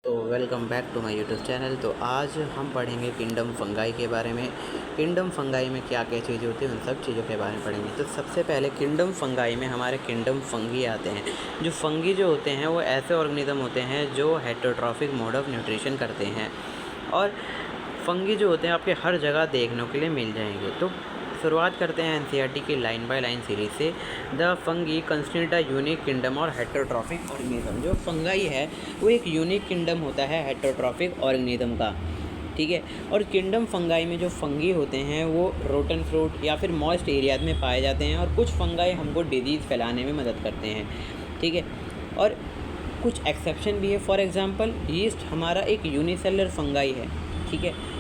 तो welcome back to my YouTube channel. तो आज हम पढ़ेंगे किंगडम फंगाई के बारे में। किंगडम फंगाई में क्या क्या चीज़ें होती हैं उन सब चीज़ों के बारे में पढ़ेंगे। तो सबसे पहले किंगडम फंगाई में हमारे किंगडम फंगी आते हैं। जो फंगी जो होते हैं वो ऐसे ऑर्गेनिज्म होते हैं जो हेटेरोट्रॉफिक मोड ऑफ न्यूट्रिशन करते हैं, और फंगी जो होते हैं आपके हर जगह देखने के लिए मिल जाएंगे। तो शुरुआत करते हैं एनसीईआरटी की लाइन बाय लाइन सीरीज से। The fungi constitute a unique kingdom और हेटेरोट्रॉफिक ऑर्गेनिज्म। जो फंगाई है वो एक यूनिक किंगडम होता है हेटेरोट्रॉफिक ऑर्गेनिज्म का, ठीक है। और किंगडम फंगाई में जो फंगी होते हैं वो रोटन फ्रूट या फिर मॉइस्ट एरियाज में पाए जाते हैं, और कुछ फंगाई हमको डिजीज़ फैलाने में मदद करते हैं, ठीक है। और कुछ एक्सेप्शन भी है। फॉर एग्जांपल यीस्ट हमारा एक यूनिसेलुलर फंगाई है, ठीक है।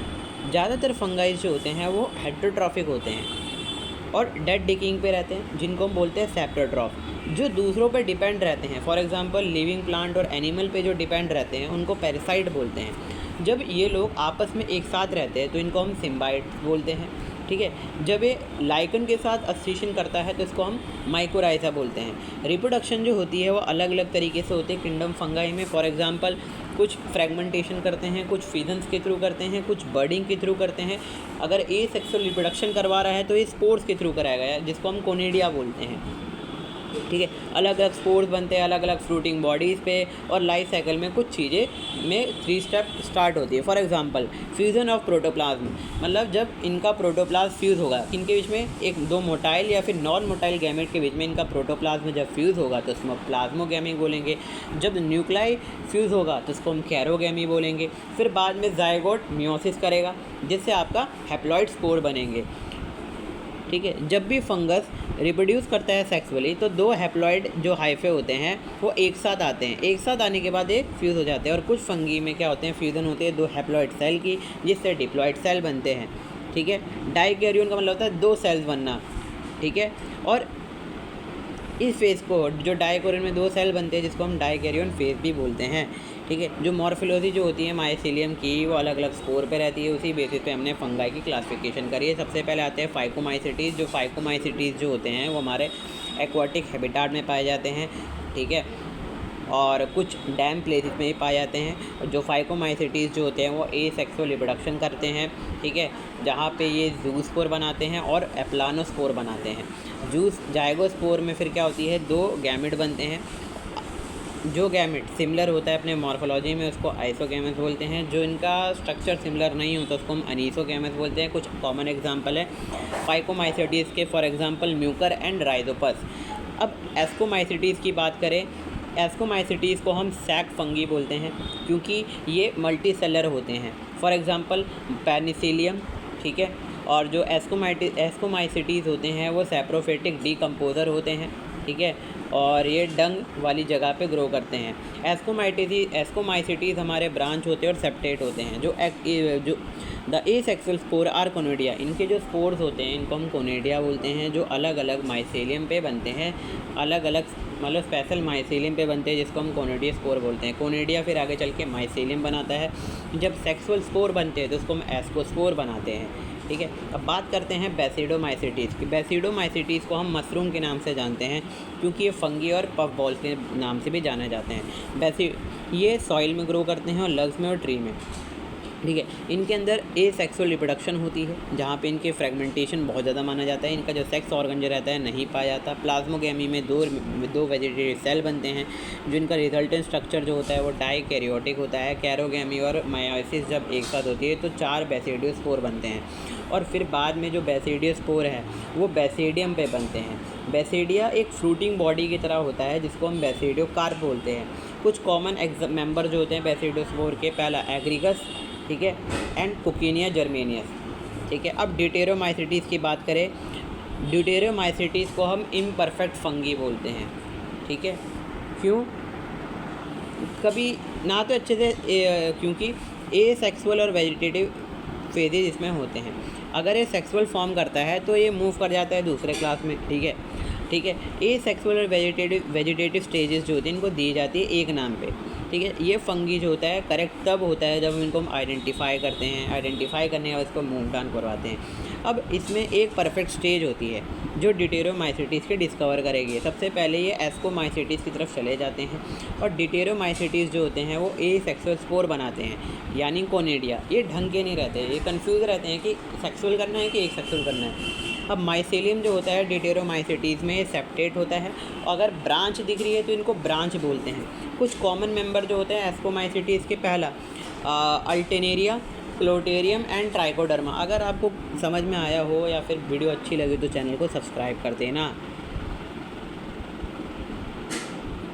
ज़्यादातर फंगाई जो होते हैं वो हेटेरोट्रॉफिक होते हैं और डेड डिकिंग पे रहते हैं, जिनको हम बोलते हैं सेप्टोट्रॉफ। जो दूसरों पे डिपेंड रहते हैं, फॉर एग्जांपल लिविंग प्लांट और एनिमल पे जो डिपेंड रहते हैं उनको पैरासाइट बोलते हैं। जब ये लोग आपस में एक साथ रहते हैं तो इनको हम सिम्बाइट बोलते हैं, ठीक है। जब ये लाइकन के साथ एसोसिएशन करता है तो इसको हम माइकोराइजा बोलते हैं। रिप्रोडक्शन जो होती है वो अलग अलग तरीके से होती है किंगडम फंगाई में। फॉर एग्जांपल कुछ फ्रेगमेंटेशन करते हैं, कुछ फीजन्स के थ्रू करते हैं, कुछ बर्डिंग के थ्रू करते हैं। अगर ए सेक्सुअल रिप्रोडक्शन करवा रहा है तो ये स्पोर्स के थ्रू कराएगा, जिसको हम कोनिडिया बोलते हैं, ठीक है। अलग अलग स्पोर्स बनते हैं अलग अलग फ्रूटिंग बॉडीज़ पे, और लाइफ साइकिल में कुछ चीज़ें में 3 स्टेप स्टार्ट होती है। For example fusion of protoplasm, मतलब जब इनका प्रोटोप्लाज्म फ्यूज़ होगा, इनके बीच में एक दो मोटाइल या फिर नॉन मोटाइल गैमेट के बीच में इनका प्रोटोप्लाज्म जब फ्यूज़ होगा तो उसमें प्लाज्मोगैमी बोलेंगे। जब न्यूक्लाई फ्यूज़ होगा तो उसको हम कैरोगैमी बोलेंगे। फिर बाद में जाइगोट मियोसिस करेगा जिससे आपका हैप्लॉइड स्पोर बनेंगे, ठीक है। जब भी फंगस रिप्रोड्यूस करता है सेक्सुअली तो दो हैप्लॉइड जो हाइफे होते हैं वो एक साथ आते हैं। एक साथ आने के बाद एक फ्यूज़ हो जाते हैं। और कुछ फंगी में क्या होते हैं, फ्यूज़न होते हैं दो हैप्लॉइड सेल की, जिससे डिप्लॉइड सेल बनते हैं, ठीक है। डाइकैरियोन का मतलब होता है दो सेल्स बनना, ठीक है। और इस फेज़ को जो डाइकैरियोन में दो सेल बनते हैं जिसको हम डाइकैरियोन फेज़ भी बोलते हैं, ठीक है। जो मॉर्फोलॉजी जो होती है माइसीलियम की वो अलग अलग स्कोर पे रहती है। उसी बेसिस पे हमने फंगाई की क्लासिफिकेशन करी है। सबसे पहले आते हैं फाइकोमाइसिटीज़। जो फाइकोमाइसिटीज़ जो होते हैं वो हमारे एक्वाटिक हैबिटाट में पाए जाते हैं, ठीक है, और कुछ डैम प्लेसेस में ही पाए जाते हैं। जो फाइकोमाइसिटीज़ जो होते हैं वो एसेक्सुअल रिप्रोडक्शन करते हैं, ठीक है, जहाँ पे ये जूस्पोर बनाते हैं और एप्लानोस्पोर बनाते हैं। जाइगोस्पोर में फिर क्या होती है, दो गैमेट बनते हैं। जो गैमेट सिमिलर होता है अपने मॉर्फोलॉजी में उसको आइसोगैमेट्स बोलते हैं। जो इनका स्ट्रक्चर सिमिलर नहीं होता उसको हम अनीसोगैमेट्स बोलते हैं। कुछ कॉमन एग्जांपल है फाइकोमाइसिटीज़ के, for example Mucor and Rhizopus. अब एस्कोमाइसिटीज़ की बात करें, एस्कोमाइसिटीज़ को हम सैक फंगी बोलते हैं क्योंकि ये मल्टी सेलर होते हैं। फॉर एग्जांपल पेनिसिलियम, ठीक है। और जो एस्कोमाइसिटीज़ होते हैं वो सैप्रोफिटिक डीकम्पोज़र होते हैं, ठीक है, और ये डंग वाली जगह पे ग्रो करते हैं। एस्कोमाइसिटीज़ हमारे ब्रांच होते हैं और सेप्टेट होते हैं। जो the asexual spore or conidia, इनके जो स्पोर्स होते हैं इनको हम कोनिडिया बोलते हैं, जो अलग अलग माइसेलियम पे बनते हैं, अलग अलग मतलब स्पेशल माइसेलियम पे बनते हैं जिसको हम कोनिडिया स्पोर बोलते हैं। कोनिडिया फिर आगे चल के माइसेलियम बनाता है। जब सेक्सुअल स्पोर बनते हैं तो उसको हम एस्कोस्पोर बनाते हैं, ठीक है। अब बात करते हैं बेसिडोमाइसिटीज़ की। बेसिडोमाइसिटीज़ को हम मशरूम के नाम से जानते हैं क्योंकि ये फंगी और पफ बॉल्स के नाम से भी जाने जाते हैं। ये सॉइल में ग्रो करते हैं और लग्स में और ट्री में, ठीक है। इनके अंदर एसेक्सुअल रिप्रोडक्शन होती है जहाँ पे इनके फ्रेगमेंटेशन बहुत ज़्यादा माना जाता है। इनका जो सेक्स ऑर्गन जो रहता है नहीं पाया जाता। प्लाज्मोगैमी में दो वेजिटेटिव सेल बनते हैं। जो इनका रिजल्टेंट स्ट्रक्चर जो होता है वो डाइकैरियोटिक होता है। कैरोगैमी और मायोसिस जब एक साथ होती है तो 4 बेसिडियो स्पोर बनते हैं, और फिर बाद में जो बेसिडियो स्पोर है वो बेसिडियम पे बनते हैं। बेसिडिया एक फ्रूटिंग बॉडी की तरह होता है जिसको हम बेसिडियो कार्प बोलते हैं। कुछ कॉमन मेंबर जो होते हैं बेसिडियो स्पोर के, पहला एग्रीगस, ठीक है, एंड कोकिनिया जर्मेनियस, ठीक है। अब ड्यूटेरोमाइसिटीज़ की बात करें, ड्यूटेरोमाइसिटीज़ को हम इम्परफेक्ट फंगी बोलते हैं, ठीक है। क्यों? कभी ना तो अच्छे से क्योंकि एसेक्सुअल और वेजिटेटिव फेजेज इसमें होते हैं। अगर ये सेक्सुअल फॉर्म करता है तो ये मूव कर जाता है दूसरे क्लास में, ठीक है, ठीक है। एसेक्सुअल और वेजिटेटिव स्टेजेस जो होती हैं इनको दी जाती है एक नाम पे, ठीक है। ये फंगी जो होता है करेक्ट तब होता है जब इनको हम आइडेंटिफाई करते हैं। आइडेंटिफाई करने के बाद इसको मूव डाउन करवाते हैं। अब इसमें एक परफेक्ट स्टेज होती है जो डिटेरोमाइसिटीज़ के डिस्कवर करेगी। सबसे पहले ये एस्कोमाइसिटीज़ की तरफ चले जाते हैं और डिटेरोमाइसिटीज़ जो होते हैं वो ए सेक्सुअल स्पोर बनाते हैं, यानी कोनिडिया। ये ढंग के नहीं रहते, ये कंफ्यूज रहते हैं कि सेक्सुअल करना है कि एक सेक्सुअल करना है। अब माइसेलियम जो होता है डिटेरोमाइसिटीज़ में सेप्टेट होता है, अगर ब्रांच दिख रही है तो इनको ब्रांच बोलते हैं। कुछ कॉमन मेंबर जो होते हैं एस्कोमाइसिटीज़ के, पहला अल्टेनेरिया, क्लोटेरियम एंड ट्राइकोडर्मा। अगर आपको समझ में आया हो या फिर वीडियो अच्छी लगी तो चैनल को सब्सक्राइब कर देना।